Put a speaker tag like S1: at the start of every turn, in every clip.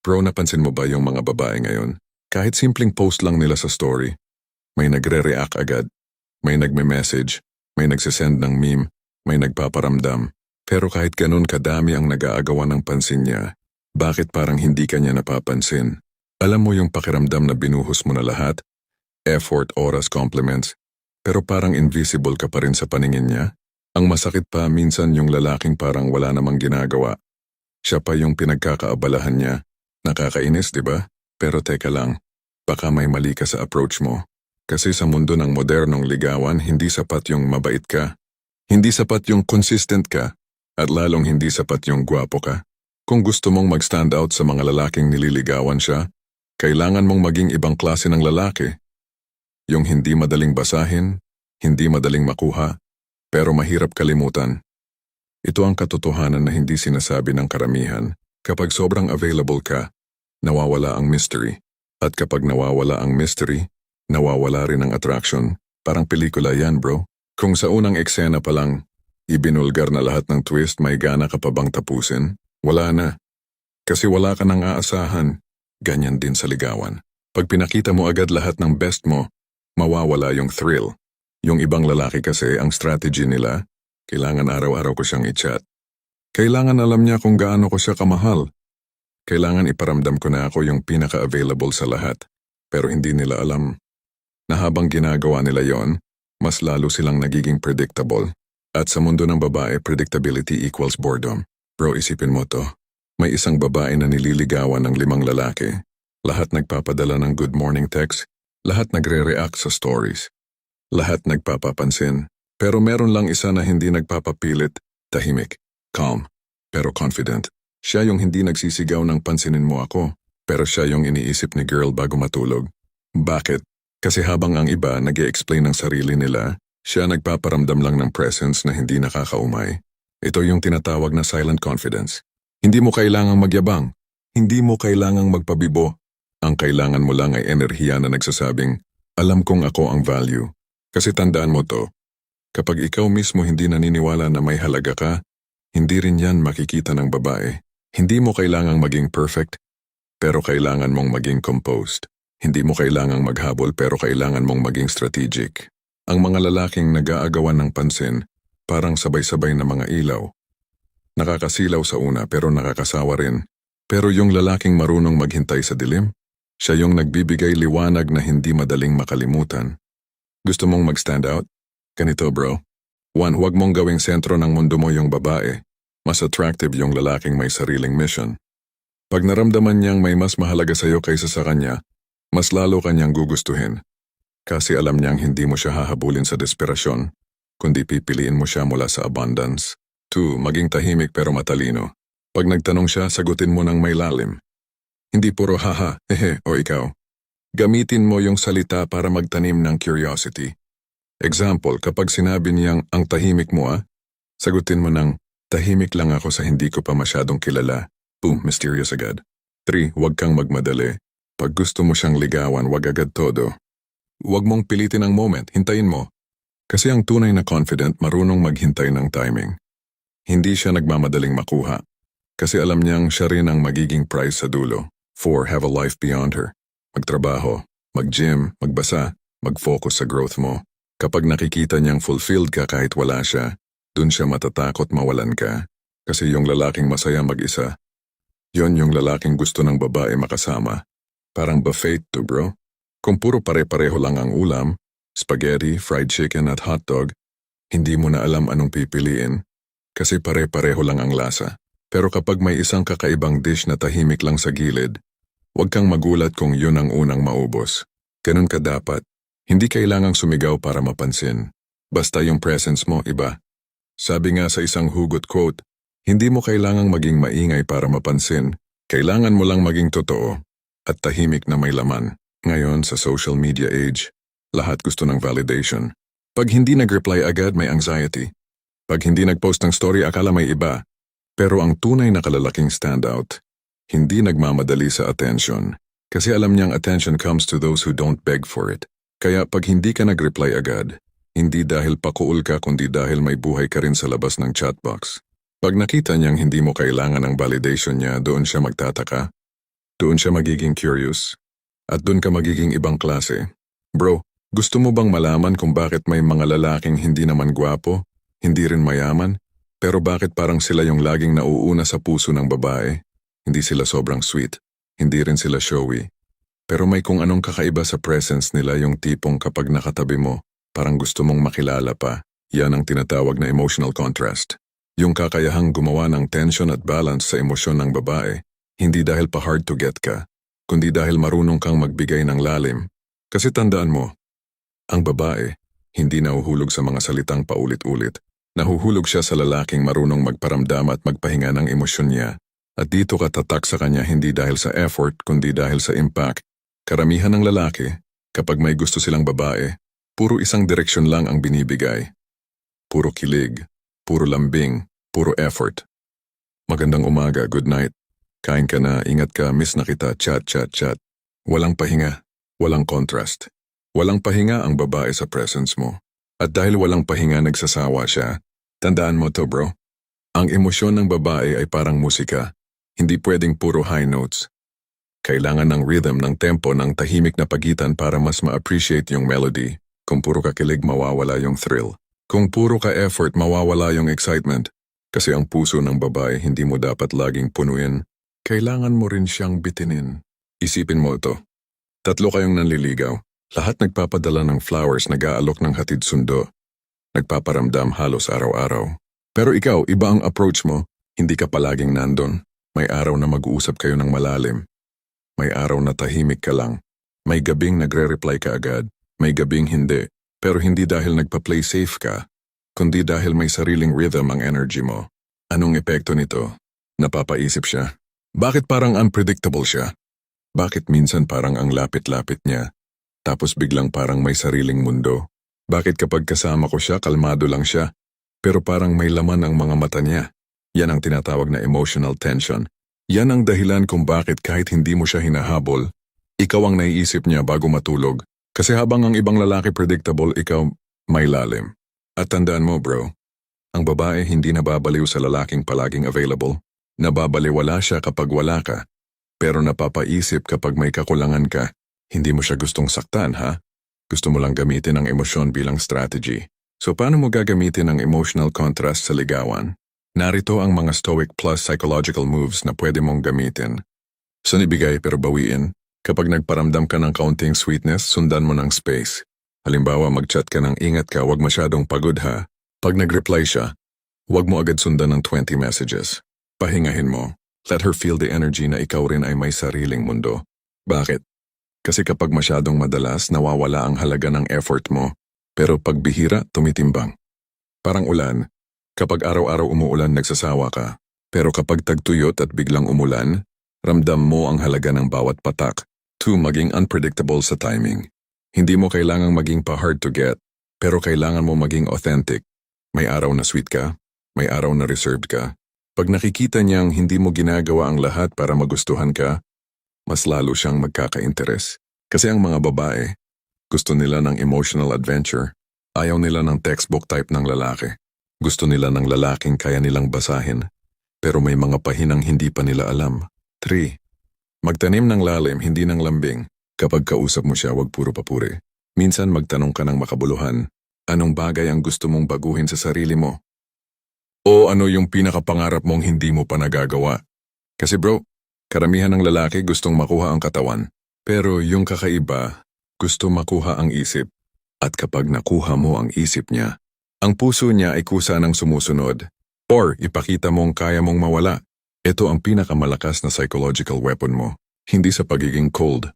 S1: Bro, napansin mo ba yung mga babae ngayon? Kahit simpleng post lang nila sa story, may nagre-react agad, may nagme-message, may nagsisend ng meme, may nagpaparamdam. Pero kahit ganun kadami ang nag-aagawan ng pansin niya, bakit parang hindi ka niya napapansin? Alam mo yung pakiramdam na binuhos mo na lahat? Effort, oras, compliments, pero parang invisible ka pa rin sa paningin niya? Ang masakit pa minsan yung lalaking parang wala namang ginagawa. Siya pa yung pinagkakaabalahan niya. Nakakainis, di ba? Pero teka lang, baka may mali ka sa approach mo. Kasi sa mundo ng modernong ligawan, hindi sapat yung mabait ka. Hindi sapat yung consistent ka. At lalong hindi sapat yung gwapo ka. Kung gusto mong mag-stand out sa mga lalaking nililigawan siya, kailangan mong maging ibang klase ng lalaki. Yung hindi madaling basahin, hindi madaling makuha, pero mahirap kalimutan. Ito ang katotohanan na hindi sinasabi ng karamihan. Kapag sobrang available ka, nawawala ang mystery. At kapag nawawala ang mystery, nawawala rin ang attraction. Parang pelikula yan, bro. Kung sa unang eksena pa lang, ibinulgar na lahat ng twist, may gana ka pa bang tapusin? Wala na. Kasi wala ka nang aasahan. Ganyan din sa ligawan. Pag pinakita mo agad lahat ng best mo, mawawala yung thrill. Yung ibang lalaki kasi, ang strategy nila, kailangan araw-araw ko siyang i-chat. Kailangan alam niya kung gaano ko siya kamahal. Kailangan iparamdam ko na ako yung pinaka-available sa lahat. Pero hindi nila alam na habang ginagawa nila yon, mas lalo silang nagiging predictable. At sa mundo ng babae, predictability equals boredom. Bro, isipin mo to. May isang babae na nililigawan ng 5 lalaki. Lahat nagpapadala ng good morning text. Lahat nagre-react sa stories. Lahat nagpapapansin. Pero meron lang isa na hindi nagpapapilit, tahimik, calm, pero confident. Siya yung hindi nagsisigaw ng pansinin mo ako, pero siya yung iniisip ni girl bago matulog. Bakit? Kasi habang ang iba nag-e-explain ng sarili nila, siya nagpaparamdam lang ng presence na hindi nakakaumay. Ito yung tinatawag na silent confidence. Hindi mo kailangang magyabang. Hindi mo kailangang magpabibo. Ang kailangan mo lang ay enerhiya na nagsasabing, alam kong ako ang value. Kasi tandaan mo to, kapag ikaw mismo hindi naniniwala na may halaga ka, hindi rin yan makikita ng babae. Hindi mo kailangang maging perfect, pero kailangan mong maging composed. Hindi mo kailangang maghabol, pero kailangan mong maging strategic. Ang mga lalaking nag-aagawan ng pansin, parang sabay-sabay na mga ilaw. Nakakasilaw sa una pero nakakasawa rin. Pero yung lalaking marunong maghintay sa dilim, siya yung nagbibigay liwanag na hindi madaling makalimutan. Gusto mong mag-stand out? Ganito, bro. 1. Huwag mong gawing sentro ng mundo mo yung babae. Mas attractive yung lalaking may sariling mission. Pag naramdaman niyang may mas mahalaga sa'yo kaysa sa kanya, mas lalo kanyang gugustuhin. Kasi alam niyang hindi mo siya hahabulin sa desperasyon, kundi pipiliin mo siya mula sa abundance. 2. Maging tahimik pero matalino. Pag nagtanong siya, sagutin mo ng may lalim. Hindi puro haha, hehe o ikaw. Gamitin mo yung salita para magtanim ng curiosity. Example, kapag sinabi niyang ang tahimik mo sagutin mo ng tahimik lang ako sa hindi ko pa masyadong kilala. Boom, mysterious agad. 3. Huwag kang magmadali. Pag gusto mo siyang ligawan, wag agad todo. Huwag mong pilitin ang moment, hintayin mo. Kasi ang tunay na confident marunong maghintay ng timing. Hindi siya nagmamadaling makuha. Kasi alam niyang siya rin ang magiging prize sa dulo. 4. Have a life beyond her. Magtrabaho, mag-gym, magbasa, mag-focus sa growth mo. Kapag nakikita niyang fulfilled ka kahit wala siya, dun siya matatakot mawalan ka. Kasi yung lalaking masaya mag-isa, yon yung lalaking gusto ng babae makasama. Parang buffet to, bro. Kung puro pare-pareho lang ang ulam, spaghetti, fried chicken at hotdog, hindi mo na alam anong pipiliin. Kasi pare-pareho lang ang lasa. Pero kapag may isang kakaibang dish na tahimik lang sa gilid, huwag kang magulat kung yun ang unang maubos. Ganun ka dapat. Hindi kailangang sumigaw para mapansin. Basta yung presence mo iba. Sabi nga sa isang hugot quote, hindi mo kailangang maging maingay para mapansin. Kailangan mo lang maging totoo at tahimik na may laman. Ngayon sa social media age, lahat gusto ng validation. Pag hindi nag-reply agad, may anxiety. Pag hindi nag-post ng story, akala may iba. Pero ang tunay na kalalaking standout, hindi nagmamadali sa attention. Kasi alam niyang attention comes to those who don't beg for it. Kaya pag hindi ka nag-reply agad, hindi dahil pakuul ka kundi dahil may buhay ka rin sa labas ng chatbox. Pag nakita niyang hindi mo kailangan ng validation niya, doon siya magtataka. Doon siya magiging curious. At doon ka magiging ibang klase. Bro, gusto mo bang malaman kung bakit may mga lalaking hindi naman gwapo, hindi rin mayaman, pero bakit parang sila yung laging nauuna sa puso ng babae? Hindi sila sobrang sweet, hindi rin sila showy. Pero may kung anong kakaiba sa presence nila, yung tipong kapag nakatabi mo, parang gusto mong makilala pa. Yan ang tinatawag na emotional contrast. Yung kakayahang gumawa ng tension at balance sa emosyon ng babae, hindi dahil pa hard to get ka, kundi dahil marunong kang magbigay ng lalim. Kasi tandaan mo, ang babae, hindi nahuhulog sa mga salitang paulit-ulit. Nahuhulog siya sa lalaking marunong magparamdam at magpahinga ng emosyon niya. At dito ka tatak sa kanya hindi dahil sa effort, kundi dahil sa impact. Karamihan ng lalaki, kapag may gusto silang babae, puro isang direksyon lang ang binibigay. Puro kilig, puro lambing, puro effort. Magandang umaga, good night. Kain ka na, ingat ka, miss na kita, chat, chat, chat. Walang pahinga, walang contrast. Walang pahinga ang babae sa presence mo. At dahil walang pahinga nagsasawa siya, tandaan mo to bro. Ang emosyon ng babae ay parang musika. Hindi pwedeng puro high notes. Kailangan ng rhythm, ng tempo, ng tahimik na pagitan para mas ma-appreciate yung melody. Kung puro ka kilig, mawawala yung thrill. Kung puro ka effort, mawawala yung excitement. Kasi ang puso ng babae hindi mo dapat laging punuin. Kailangan mo rin siyang bitinin. Isipin mo ito. 3 kayong nanliligaw. Lahat nagpapadala ng flowers, nag-aalok ng hatid sundo. Nagpaparamdam halos araw-araw. Pero ikaw, iba ang approach mo. Hindi ka palaging nandun. May araw na mag-uusap kayo ng malalim. May araw na tahimik ka lang. May gabing nagre-reply ka agad. May gabing hindi. Pero hindi dahil nagpa-play safe ka, kundi dahil may sariling rhythm ang energy mo. Anong epekto nito? Napapaisip siya. Bakit parang unpredictable siya? Bakit minsan parang ang lapit-lapit niya? Tapos biglang parang may sariling mundo. Bakit kapag kasama ko siya, kalmado lang siya? Pero parang may laman ang mga mata niya. Yan ang tinatawag na emotional tension. Yan ang dahilan kung bakit kahit hindi mo siya hinahabol, ikaw ang naiisip niya bago matulog. Kasi habang ang ibang lalaki predictable, ikaw may lalim. At tandaan mo bro, ang babae hindi nababaliw sa lalaking palaging available. Nababaliwala siya kapag wala ka. Pero napapaisip kapag may kakulangan ka. Hindi mo siya gustong saktan ha? Gusto mo lang gamitin ang emosyon bilang strategy. So paano mo gagamitin ang emotional contrast sa ligawan? Narito ang mga stoic plus psychological moves na pwede mong gamitin. Sunibigay pero bawiin. Kapag nagparamdam ka ng kaunting sweetness, sundan mo ng space. Halimbawa, mag-chat ka ng ingat ka, wag masyadong pagod ha. Pag nag-reply siya, wag mo agad sundan ng 20 messages. Pahingahin mo. Let her feel the energy na ikaw rin ay may sariling mundo. Bakit? Kasi kapag masyadong madalas, nawawala ang halaga ng effort mo. Pero pag bihira, tumitimbang. Parang ulan. Kapag araw-araw umuulan, nagsasawa ka. Pero kapag tagtuyot at biglang umulan, ramdam mo ang halaga ng bawat patak. 2. Maging unpredictable sa timing. Hindi mo kailangang maging pa-hard to get, pero kailangan mo maging authentic. May araw na sweet ka, may araw na reserved ka. Pag nakikita niyang hindi mo ginagawa ang lahat para magustuhan ka, mas lalo siyang magkaka-interes. Kasi ang mga babae, gusto nila ng emotional adventure. Ayaw nila ng textbook type ng lalaki. Gusto nila ng lalaking kaya nilang basahin, pero may mga pahinang hindi pa nila alam. 3. Magtanim ng lalim, hindi ng lambing. Kapag kausap mo siya, wag puro papuri. Minsan magtanong ka ng makabuluhan. Anong bagay ang gusto mong baguhin sa sarili mo? O ano yung pinakapangarap mong hindi mo pa nagagawa? Kasi bro, karamihan ng lalaki gustong makuha ang katawan. Pero yung kakaiba, gusto makuha ang isip. At kapag nakuha mo ang isip niya, ang puso niya ay kusa ng sumusunod. Or ipakita mong kaya mong mawala. Ito ang pinakamalakas na psychological weapon mo. Hindi sa pagiging cold,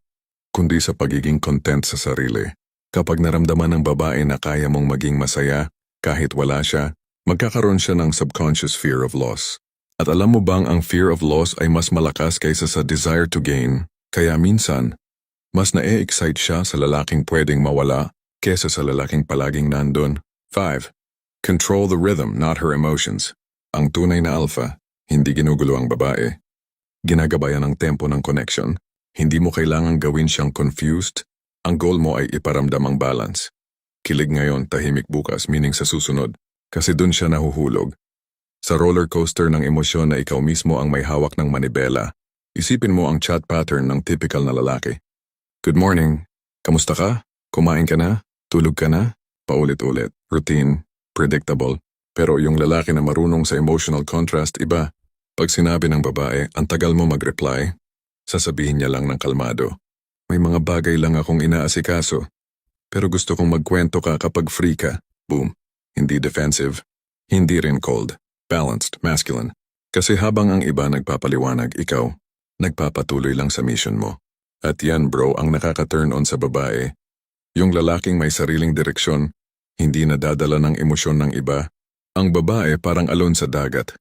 S1: kundi sa pagiging content sa sarili. Kapag naramdaman ng babae na kaya mong maging masaya, kahit wala siya, magkakaroon siya ng subconscious fear of loss. At alam mo bang ang fear of loss ay mas malakas kaysa sa desire to gain? Kaya minsan, mas na-excite siya sa lalaking pwedeng mawala kesa sa lalaking palaging nandun. 5. Control the rhythm, not her emotions. Ang tunay na alpha, hindi ginugulo ang babae. Ginagabayan ang tempo ng connection. Hindi mo kailangang gawin siyang confused. Ang goal mo ay iparamdam ang balance. Kilig ngayon, tahimik bukas, meaning sa susunod. Kasi dun siya nahuhulog. Sa roller coaster ng emosyon na ikaw mismo ang may hawak ng manibela, Isipin mo ang chat pattern ng typical na lalaki. Good morning. Kamusta ka? Kumain ka na? Tulog ka na? Paulit-ulit. Routine. Predictable. Pero yung lalaki na marunong sa emotional contrast iba. Pag sinabi ng babae, ang tagal mo mag-reply, sasabihin niya lang ng kalmado. May mga bagay lang akong inaasikaso. Pero gusto kong magkwento ka kapag free ka. Boom. Hindi defensive. Hindi rin cold. Balanced, masculine. Kasi habang ang iba nagpapaliwanag, ikaw, nagpapatuloy lang sa mission mo. At yan bro ang nakaka-turn on sa babae. Yung lalaking may sariling direksyon, hindi nadadala ng emosyon ng iba. Ang babae parang alon sa dagat.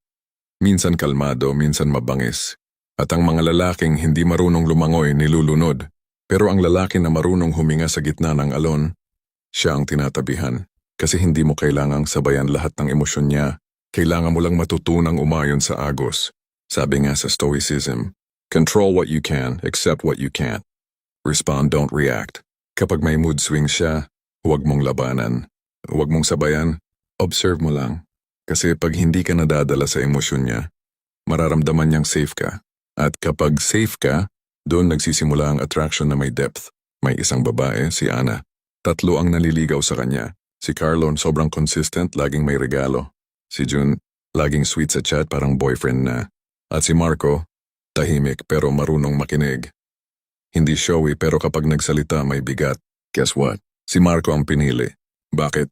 S1: Minsan kalmado, minsan mabangis. At ang mga lalaking hindi marunong lumangoy nilulunod. Pero ang lalaki na marunong huminga sa gitna ng alon, siya ang tinatabihan. Kasi hindi mo kailangang sabayan lahat ng emosyon niya. Kailangan mo lang matutunang umayon sa agos. Sabi nga sa Stoicism, control what you can, accept what you can't. Respond, don't react. Kapag may mood swing siya, huwag mong labanan. Huwag mong sabayan, observe mo lang. Kasi pag hindi ka nadadala sa emosyon niya, mararamdaman niyang safe ka. At kapag safe ka, doon nagsisimula ang attraction na may depth. May isang babae, si Ana. 3 ang naliligaw sa kanya. Si Carlon sobrang consistent, laging may regalo. Si June, laging sweet sa chat parang boyfriend na. At si Marco, tahimik pero marunong makinig. Hindi showy pero kapag nagsalita may bigat. Guess what? Si Marco ang pinili. Bakit?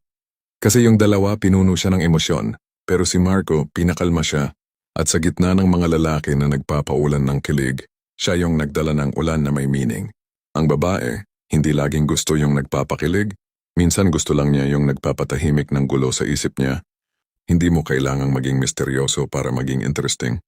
S1: Kasi yung dalawa pinuno siya ng emosyon. Pero si Marco pinakalma siya. At sa gitna ng mga lalaki na nagpapaulan ng kilig, siya yung nagdala ng ulan na may meaning. Ang babae, hindi laging gusto yung nagpapakilig. Minsan gusto lang niya yung nagpapatahimik ng gulo sa isip niya. Hindi mo kailangang maging misteryoso para maging interesting.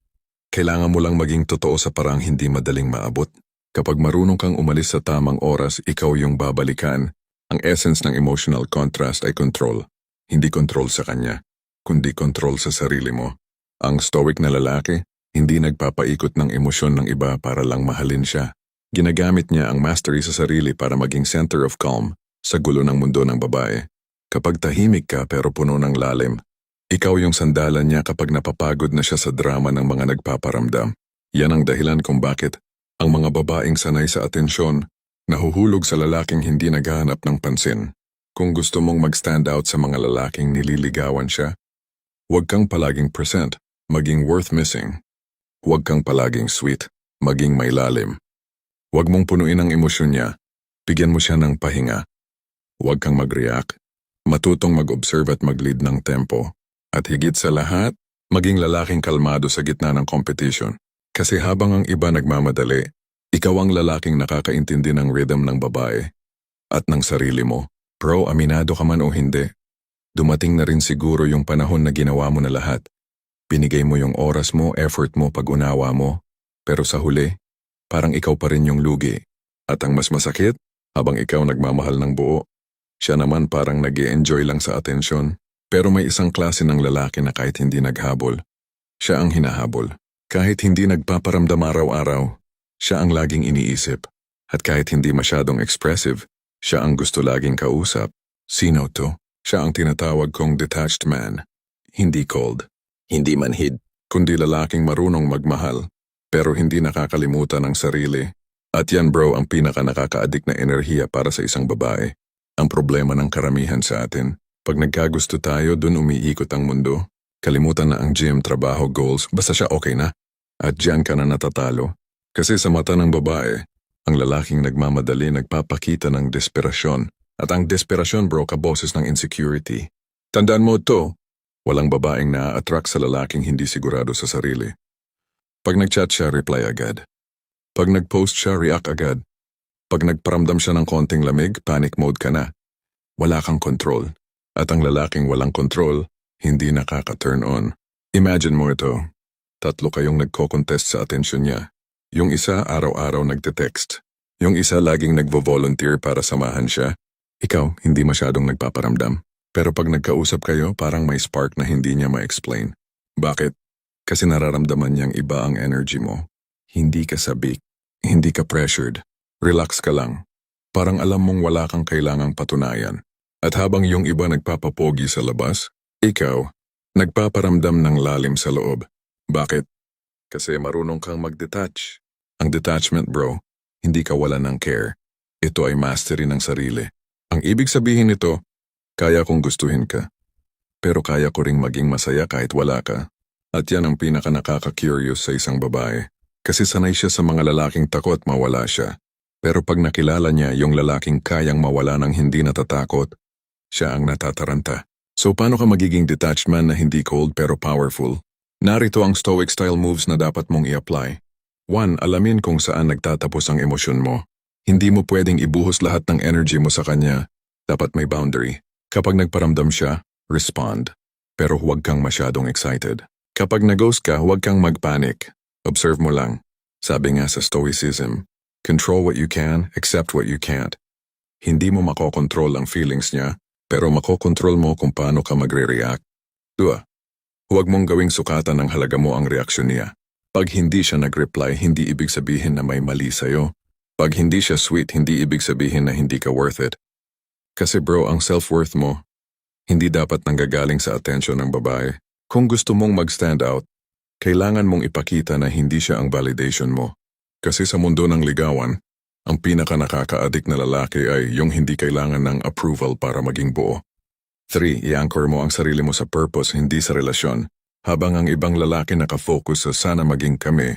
S1: Kailangan mo lang maging totoo sa parang hindi madaling maabot. Kapag marunong kang umalis sa tamang oras, ikaw yung babalikan. Ang essence ng emotional contrast ay control. Hindi control sa kanya, kundi control sa sarili mo. Ang stoic na lalaki, hindi nagpapaikot ng emosyon ng iba para lang mahalin siya. Ginagamit niya ang mastery sa sarili para maging center of calm sa gulo ng mundo ng babae. Kapag tahimik ka pero puno ng lalim, ikaw yung sandalan niya kapag napapagod na siya sa drama ng mga nagpaparamdam. Yan ang dahilan kung bakit ang mga babaeng sanay sa atensyon nahuhulog sa lalaking hindi naghahanap ng pansin. Kung gusto mong mag-stand out sa mga lalaking nililigawan siya, huwag kang palaging present, maging worth missing. Huwag kang palaging sweet, maging may lalim. Huwag mong punuin ang emosyon niya, bigyan mo siya ng pahinga. Huwag kang mag-react, matutong mag-observe at mag-lead ng tempo. At higit sa lahat, maging lalaking kalmado sa gitna ng competition. Kasi habang ang iba nagmamadali, ikaw ang lalaking nakakaintindi ng rhythm ng babae at ng sarili mo. Bro, aminado ka man o hindi, dumating na rin siguro yung panahon na ginawa mo na lahat. Binigay mo yung oras mo, effort mo, pag-unawa mo. Pero sa huli, parang ikaw pa rin yung lugi. At ang mas masakit, habang ikaw nagmamahal ng buo, siya naman parang nag-i-enjoy lang sa atensyon. Pero may isang klase ng lalaki na kahit hindi naghabol, siya ang hinahabol. Kahit hindi nagpaparamdam araw-araw, siya ang laging iniisip. At kahit hindi masyadong expressive, siya ang gusto laging kausap. Sino to? Siya ang tinatawag kong detached man. Hindi cold, hindi manhid, kundi lalaking marunong magmahal, pero hindi nakakalimutan ang sarili. At yan bro ang pinaka nakaka-addict na enerhiya para sa isang babae. Ang problema ng karamihan sa atin, pag nagkagusto tayo, dun umiikot ang mundo. Kalimutan na ang gym, trabaho, goals, basta siya okay na. At diyan ka na natatalo. Kasi sa mata ng babae, ang lalaking nagmamadali nagpapakita ng desperasyon. At ang desperasyon bro kaboses ng insecurity. Tandaan mo to, walang babaeng na-attract sa lalaking hindi sigurado sa sarili. Pag nag-chat siya, reply agad. Pag nag-post siya, react agad. Pag nagparamdam siya ng konting lamig, panic mode ka na. Wala kang control. At ang lalaking walang control, hindi nakaka-turn on. Imagine mo ito. 3 kayong nagko-contest sa atensyon niya. Yung isa araw-araw nagte-text. Yung isa laging nagvo-volunteer para samahan siya. Ikaw, hindi masyadong nagpaparamdam. Pero pag nagkausap kayo, parang may spark na hindi niya ma-explain. Bakit? Kasi nararamdaman niyang iba ang energy mo. Hindi ka sabik. Hindi ka pressured. Relax ka lang. Parang alam mong wala kang kailangang patunayan. At habang yung iba nagpapapogi sa labas, ikaw, nagpaparamdam ng lalim sa loob. Bakit? Kasi marunong kang mag-detach. Ang detachment bro, hindi kawalan ng care. Ito ay mastery ng sarili. Ang ibig sabihin nito, kaya kong gustuhin ka. Pero kaya ko ring maging masaya kahit wala ka. At yan ang pinaka nakaka-curious sa isang babae. Kasi sanay siya sa mga lalaking takot mawala siya. Pero pag nakilala niya yung lalaking kayang mawala ng hindi natatakot, siya ang natataranta. So paano ka magiging detached man na hindi cold pero powerful? Narito ang stoic style moves na dapat mong i-apply. 1. Alamin kung saan nagtatapos ang emosyon mo. Hindi mo pwedeng ibuhos lahat ng energy mo sa kanya. Dapat may boundary. Kapag nagparamdam siya, respond. Pero huwag kang masyadong excited. Kapag nag-ghost ka, huwag kang mag-panic. Observe mo lang. Sabi nga sa stoicism, control what you can, accept what you can't. Hindi mo makokontrol ang feelings niya, pero makokontrol mo kung paano ka magre-react. 2. Huwag mong gawing sukatan ng halaga mo ang reaksyon niya. Pag hindi siya nag-reply, hindi ibig sabihin na may mali sa'yo. Pag hindi siya sweet, hindi ibig sabihin na hindi ka worth it. Kasi bro, ang self-worth mo, hindi dapat nanggagaling sa atensyon ng babae. Kung gusto mong mag-stand out, kailangan mong ipakita na hindi siya ang validation mo. Kasi sa mundo ng ligawan, ang pinaka nakaka-addict na lalaki ay yung hindi kailangan ng approval para maging buo. 3. I-anchor mo ang sarili mo sa purpose, hindi sa relasyon. Habang ang ibang lalaki nakafocus sa sana maging kami,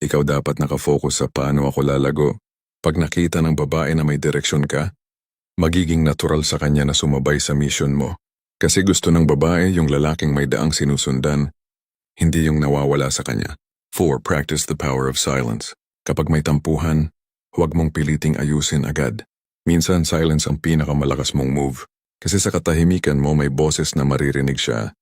S1: ikaw dapat nakafocus sa paano ako lalago. Pag nakita ng babae na may direksyon ka, magiging natural sa kanya na sumabay sa mission mo. Kasi gusto ng babae yung lalaking may daang sinusundan, hindi yung nawawala sa kanya. 4. Practice the power of silence. Kapag may tampuhan, huwag mong piliting ayusin agad. Minsan silence ang pinakamalakas mong move. Kasi sa katahimikan mo may boses na maririnig siya.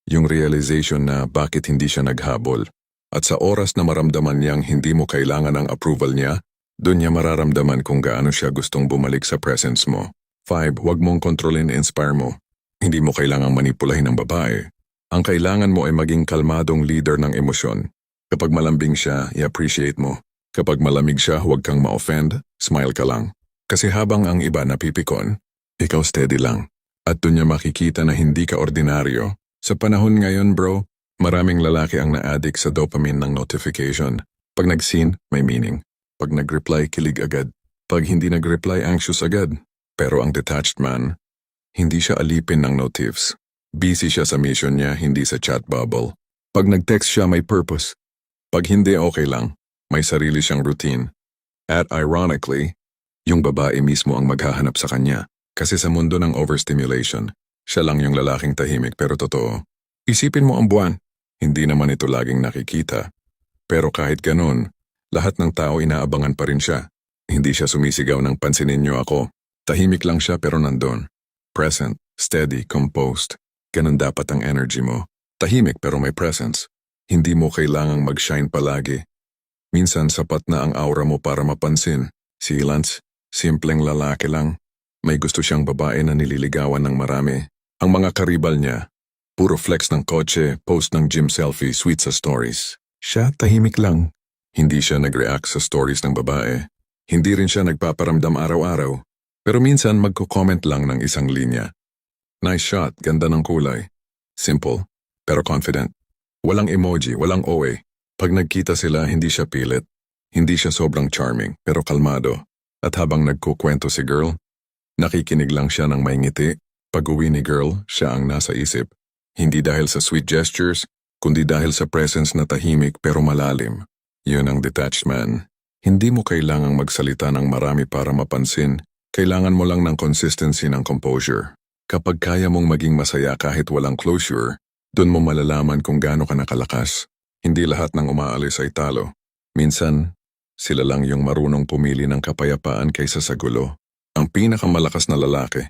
S1: Yung realization na bakit hindi siya naghabol. At sa oras na maramdaman niyang hindi mo kailangan ang approval niya, doon niya mararamdaman kung gaano siya gustong bumalik sa presence mo. 5. Huwag mong kontrolin, inspire mo. Hindi mo kailangang manipulahin ng babae. Ang kailangan mo ay maging kalmadong leader ng emosyon. Kapag malambing siya, i-appreciate mo. Kapag malamig siya, huwag kang ma-offend, smile ka lang. Kasi habang ang iba napipikon, ikaw steady lang. At doon niya makikita na hindi ka ordinaryo. Sa panahon ngayon bro, maraming lalaki ang na-addict sa dopamine ng notification. Pag nag-seen, may meaning. Pag nag-reply, kilig agad. Pag hindi nag-reply, anxious agad. Pero ang detached man, hindi siya alipin ng notifs. Busy siya sa mission niya, hindi sa chat bubble. Pag nag-text siya, may purpose. Pag hindi, okay lang. May sarili siyang routine. At ironically, yung babae mismo ang maghahanap sa kanya. Kasi sa mundo ng overstimulation, siya lang yung lalaking tahimik pero totoo. Isipin mo ang buwan. Hindi naman ito laging nakikita. Pero kahit ganun, lahat ng tao inaabangan pa rin siya. Hindi siya sumisigaw ng pansinin niyo ako. Tahimik lang siya pero nandun. Present, steady, composed. Ganun dapat ang energy mo. Tahimik pero may presence. Hindi mo kailangang mag-shine palagi. Minsan sapat na ang aura mo para mapansin. Si Lance, simpleng lalaki lang. May gusto siyang babae na nililigawan ng marami. Ang mga karibal niya, puro flex ng kotse, post ng gym selfie, sweet sa stories. Siya tahimik lang. Hindi siya nag-react sa stories ng babae. Hindi rin siya nagpaparamdam araw-araw. Pero minsan magko-comment lang ng isang linya. Nice shot, ganda ng kulay. Simple, pero confident. Walang emoji, walang OA. Pag nagkita sila, hindi siya pilit. Hindi siya sobrang charming, pero kalmado. At habang nagkukwento si girl, nakikinig lang siya ng may ngiti. Pag-uwi ni girl, siya ang nasa isip. Hindi dahil sa sweet gestures, kundi dahil sa presence na tahimik pero malalim. Yun ang detached man. Hindi mo kailangang magsalita ng marami para mapansin. Kailangan mo lang ng consistency ng composure. Kapag kaya mong maging masaya kahit walang closure, dun mo malalaman kung gaano ka nakalakas. Hindi lahat ng umaalis ay talo. Minsan, sila lang yung marunong pumili ng kapayapaan kaysa sa gulo. Ang pinakamalakas na lalaki,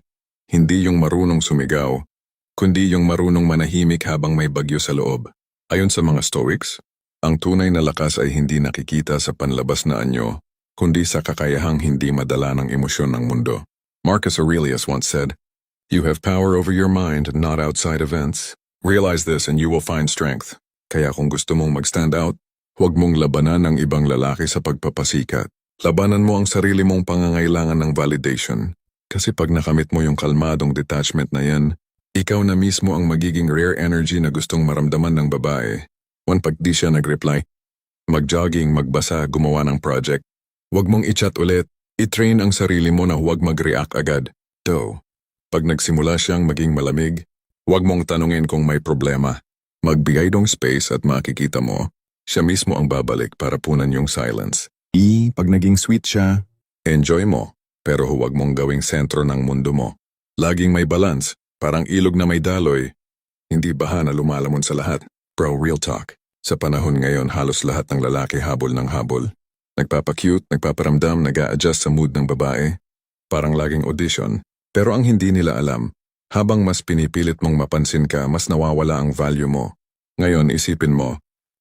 S1: hindi yung marunong sumigaw, kundi yung marunong manahimik habang may bagyo sa loob. Ayon sa mga Stoics, ang tunay na lakas ay hindi nakikita sa panlabas na anyo, kundi sa kakayahang hindi madala ng emosyon ng mundo. Marcus Aurelius once said, "You have power over your mind, not outside events. Realize this and you will find strength." Kaya kung gusto mong mag-stand out, huwag mong labanan ang ibang lalaki sa pagpapasikat. Labanan mo ang sarili mong pangangailangan ng validation. Kasi pag nakamit mo yung kalmadong detachment na yan, ikaw na mismo ang magiging rare energy na gustong maramdaman ng babae. Pag di siya nag-reply, Mag-jogging, magbasa, gumawa ng project. Huwag mong i-chat ulit. I-train ang sarili mo na huwag mag-react agad. Pag nagsimula siyang maging malamig, huwag mong tanungin kung may problema. Magbigay dong space at makikita mo, siya mismo ang babalik para punan yung silence. Pag naging sweet siya, enjoy mo, pero huwag mong gawing sentro ng mundo mo. Laging may balance, parang ilog na may daloy. Hindi baha na lumalamon sa lahat. Bro, real talk. Sa panahon ngayon, halos lahat ng lalaki habol ng habol. Nagpapa-cute, nagpaparamdam, nag-a-adjust sa mood ng babae. Parang laging audition. Pero ang hindi nila alam, habang mas pinipilit mong mapansin ka, mas nawawala ang value mo. Ngayon, isipin mo,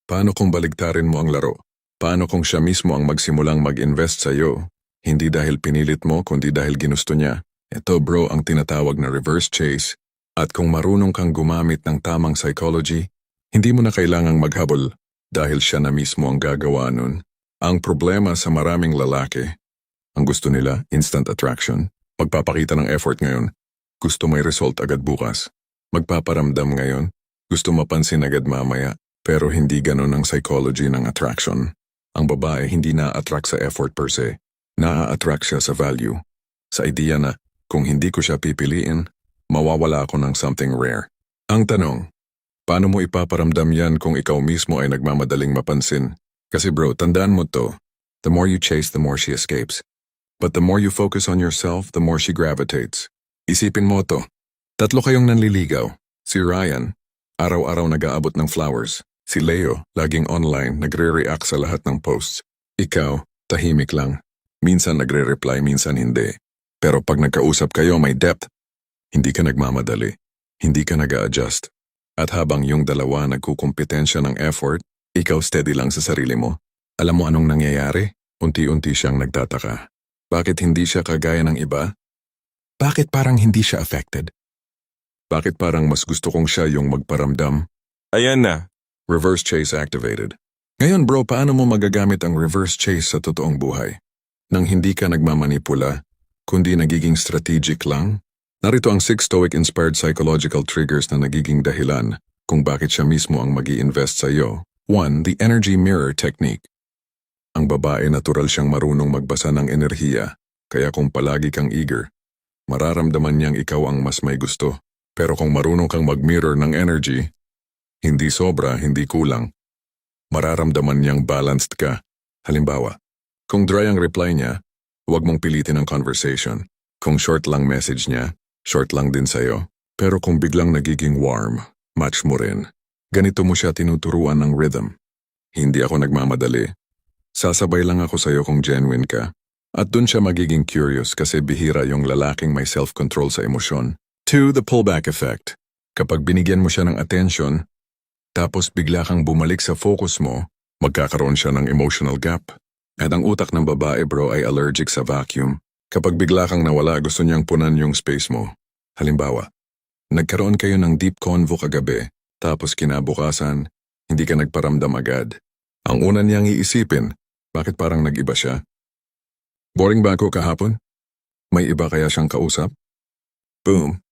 S1: paano kung baligtarin mo ang laro? Paano kung siya mismo ang magsimulang mag-invest sa iyo? Hindi dahil pinilit mo, kundi dahil ginusto niya. Ito bro ang tinatawag na reverse chase. At kung marunong kang gumamit ng tamang psychology, hindi mo na kailangang maghabol dahil siya na mismo ang gagawa nun. Ang problema sa maraming lalaki, ang gusto nila, instant attraction. Magpapakita ng effort ngayon, gusto may result agad bukas. Magpaparamdam ngayon, gusto mapansin agad mamaya, pero hindi ganun ang psychology ng attraction. Ang babae hindi na-attract sa effort per se, na-attract siya sa value. Sa idea na, kung hindi ko siya pipiliin, mawawala ako ng something rare. Ang tanong, paano mo ipaparamdam yan kung ikaw mismo ay nagmamadaling mapansin? Kasi bro, tandaan mo to, the more you chase, the more she escapes. But the more you focus on yourself, the more she gravitates. Isipin mo to. 3 kayong nanliligaw. Si Ryan, araw-araw nag-aabot ng flowers. Si Leo, laging online, nagre-react sa lahat ng posts. Ikaw, tahimik lang. Minsan nagre-reply, minsan hindi. Pero pag nagkausap kayo, may depth. Hindi ka nagmamadali. Hindi ka nag-a-adjust. At habang yung dalawa nagkukumpetensya ng effort, ikaw steady lang sa sarili mo. Alam mo anong nangyayari? Unti-unti siyang nagtataka. Bakit hindi siya kagaya ng iba? Bakit parang hindi siya affected? Bakit parang mas gusto kong siya yung magparamdam?
S2: Ayan na.
S1: Reverse chase activated. Ngayon bro, paano mo magagamit ang reverse chase sa totoong buhay? Nang hindi ka nagmamanipula, kundi nagiging strategic lang? Narito ang 6 Stoic-inspired psychological triggers na nagiging dahilan kung bakit siya mismo ang mag-i-invest sa iyo. 1. The energy mirror technique. Ang babae natural siyang marunong magbasa ng enerhiya, kaya kung palagi kang eager, mararamdaman niyang ikaw ang mas may gusto. Pero kung marunong kang mag-mirror ng energy, hindi sobra, hindi kulang, mararamdaman niyang balanced ka. Halimbawa, kung dry ang reply niya, huwag mong pilitin ang conversation. Kung short lang message niya, short lang din sa'yo. Pero kung biglang nagiging warm, match mo rin. Ganito mo siya tinuturuan ng rhythm. Hindi ako nagmamadali. Sasabay lang ako sa'yo kung genuine ka. At dun siya magiging curious kasi bihira yung lalaking may self-control sa emosyon. 2. The pullback effect. Kapag binigyan mo siya ng attention, tapos bigla kang bumalik sa focus mo, magkakaroon siya ng emotional gap. At ang utak ng babae bro ay allergic sa vacuum. Kapag bigla kang nawala, gusto niyang punan yung space mo. Halimbawa, nagkaroon kayo ng deep convo kagabi, tapos kinabukasan, hindi ka nagparamdam agad. Ang una niyang iisipin, bakit parang nag-iba siya? Boring ba ako kahapon? May iba kaya siyang kausap? Boom.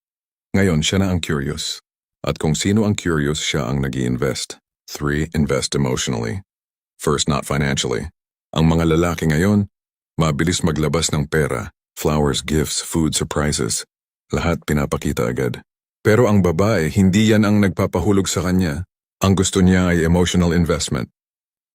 S1: Ngayon siya na ang curious. At kung sino ang curious, siya ang nag-i-invest. 3. Invest emotionally. First, not financially. Ang mga lalaki ngayon, mabilis maglabas ng pera, flowers, gifts, food, surprises. Lahat pinapakita agad. Pero ang babae, hindi yan ang nagpapahulog sa kanya. Ang gusto niya ay emotional investment.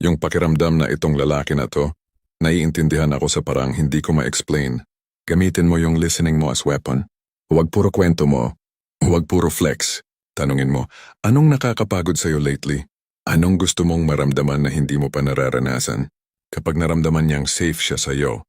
S1: Yung pakiramdam na itong lalaki na to, naiintindihan ako sa parang hindi ko ma-explain. Gamitin mo yung listening mo as weapon. Huwag puro kwento mo. Huwag puro flex. Tanungin mo, anong nakakapagod sa'yo lately? Anong gusto mong maramdaman na hindi mo pa nararanasan? Kapag naramdaman niyang safe siya sa'yo,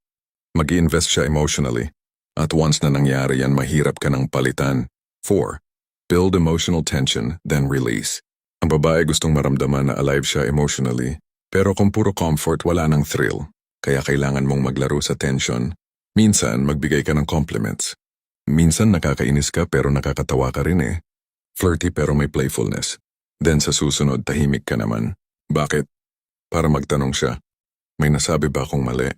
S1: mag-i-invest siya emotionally. At once na nangyari yan, mahirap ka ng palitan. 4. Build emotional tension, then release. Ang babae gustong maramdaman na alive siya emotionally. Pero kung puro comfort, wala nang thrill. Kaya kailangan mong maglaro sa tension. Minsan, magbigay ka ng compliments. Minsan nakakainis ka pero nakakatawa ka rin eh. Flirty pero may playfulness. Then sa susunod, tahimik ka naman. Bakit? Para magtanong siya, may nasabi ba akong mali?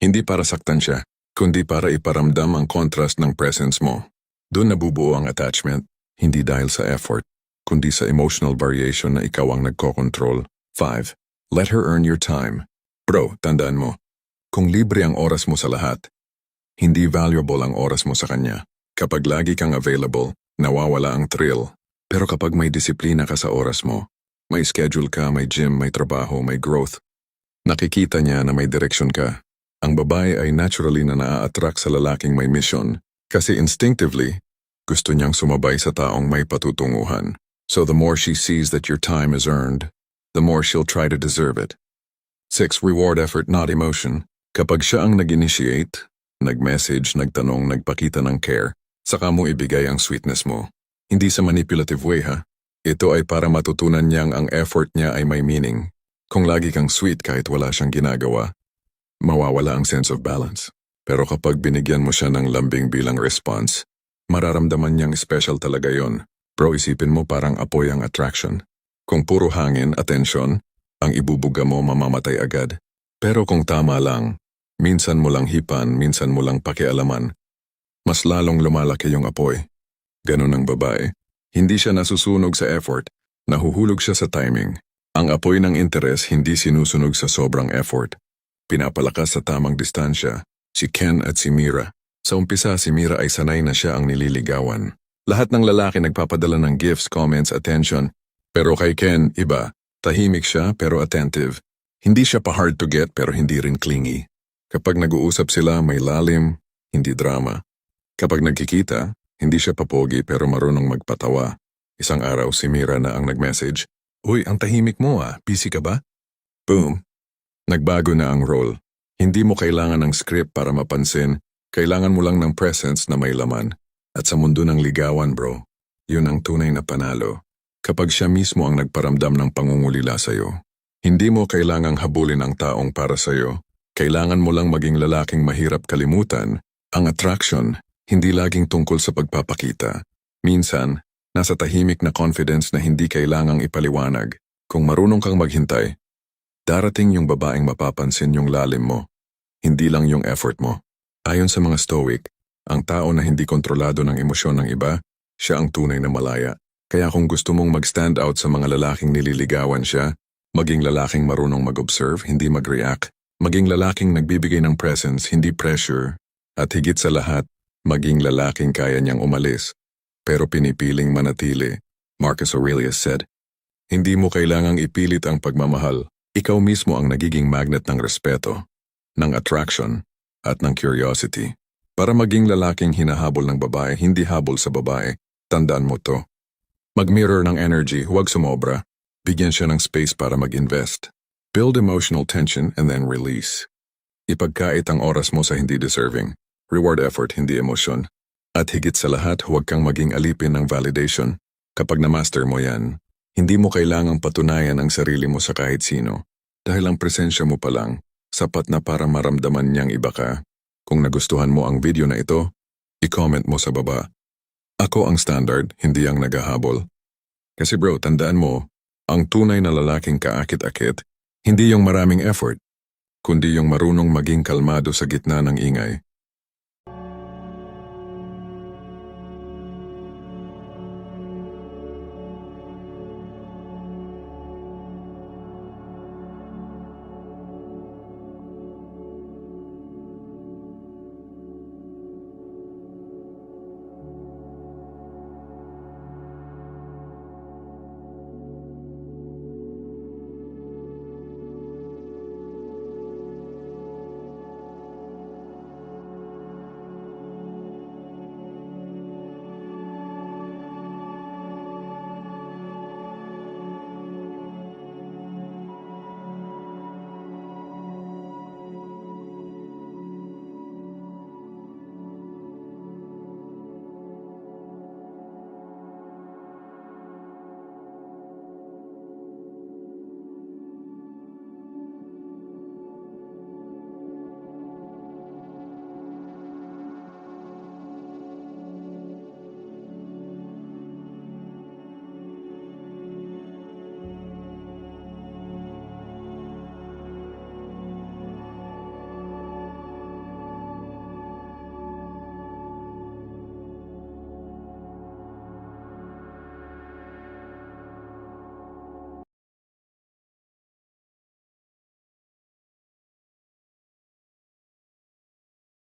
S1: Hindi para saktan siya, kundi para iparamdam ang contrast ng presence mo. Doon nabubuo ang attachment, hindi dahil sa effort, kundi sa emotional variation na ikaw ang nagko-control. 5. Let her earn your time. Bro, tandaan mo, kung libre ang oras mo sa lahat, hindi valuable ang oras mo sa kanya. Kapag lagi kang available, nawawala ang thrill. Pero kapag may disiplina ka sa oras mo, may schedule ka, may gym, may trabaho, may growth, nakikita niya na may direksyon ka. Ang babae ay naturally na naa-attract sa lalaking may mission kasi instinctively, gusto niyang sumabay sa taong may patutunguhan. So the more she sees that your time is earned, the more she'll try to deserve it. 6. Reward effort, not emotion. Kapag siya ang nag-initiate, nag-message, nagtanong, nagpakita ng care, saka mo ibigay ang sweetness mo. Hindi sa manipulative way ha. Ito ay para matutunan niyang ang effort niya ay may meaning. Kung lagi kang sweet kahit wala siyang ginagawa, mawawala ang sense of balance. Pero kapag binigyan mo siya ng lambing bilang response, mararamdaman niyang special talaga yon. Bro, isipin mo parang apoy ang attraction. Kung puro hangin, attention, ang ibubuga mo mamamatay agad. Pero kung tama lang, minsan mo lang hipan, minsan mo lang pakialaman, mas lalong lumalaki yung apoy. Ganun ang babae. Hindi siya nasusunog sa effort, nahuhulog siya sa timing. Ang apoy ng interes hindi sinusunog sa sobrang effort. Pinapalakas sa tamang distansya, si Ken at si Mira. Sa umpisa, si Mira ay sanay na siya ang nililigawan. Lahat ng lalaki nagpapadala ng gifts, comments, attention. Pero kay Ken, iba. Tahimik siya pero attentive. Hindi siya pa hard to get pero hindi rin clingy. Kapag nag-uusap sila, may lalim, hindi drama. Kapag nagkikita, hindi siya papogi pero marunong magpatawa. Isang araw si Mira na ang nag-message, "Uy, ang tahimik mo ah, busy ka ba?" Boom! Nagbago na ang role. Hindi mo kailangan ng script para mapansin, kailangan mo lang ng presence na may laman. At sa mundo ng ligawan bro, yun ang tunay na panalo. Kapag siya mismo ang nagparamdam ng pangungulila sa'yo. Hindi mo kailangang habulin ang taong para sa'yo. Kailangan mo lang maging lalaking mahirap kalimutan. Ang attraction, hindi laging tungkol sa pagpapakita. Minsan, nasa tahimik na confidence na hindi kailangang ipaliwanag. Kung marunong kang maghintay, darating yung babaeng mapapansin yung lalim mo, hindi lang yung effort mo. Ayon sa mga Stoic, ang tao na hindi kontrolado ng emosyon ng iba, siya ang tunay na malaya. Kaya kung gusto mong mag-stand out sa mga lalaking nililigawan siya, maging lalaking marunong mag-observe, hindi mag-react, maging lalaking nagbibigay ng presence, hindi pressure, at higit sa lahat, maging lalaking kaya niyang umalis, pero pinipiling manatili. Marcus Aurelius said, "Hindi mo kailangang ipilit ang pagmamahal, ikaw mismo ang nagiging magnet ng respeto, ng attraction, at ng curiosity. Para maging lalaking hinahabol ng babae, hindi habol sa babae, tandaan mo to. Mag-mirror ng energy, huwag sumobra. Bigyan siya ng space para mag-invest. Build emotional tension and then release. Ipagkait ang oras mo sa hindi deserving. Reward effort, hindi emosyon. At higit sa lahat, huwag kang maging alipin ng validation. Kapag na-master mo yan, hindi mo kailangang patunayan ang sarili mo sa kahit sino. Dahil ang presensya mo pa lang, sapat na para maramdaman niyang iba ka. Kung nagustuhan mo ang video na ito, i-comment mo sa baba. Ako ang standard, hindi ang naghahabol. Kasi bro, tandaan mo, ang tunay na lalaking kaakit-akit, hindi yung maraming effort, kundi yung marunong maging kalmado sa gitna ng ingay.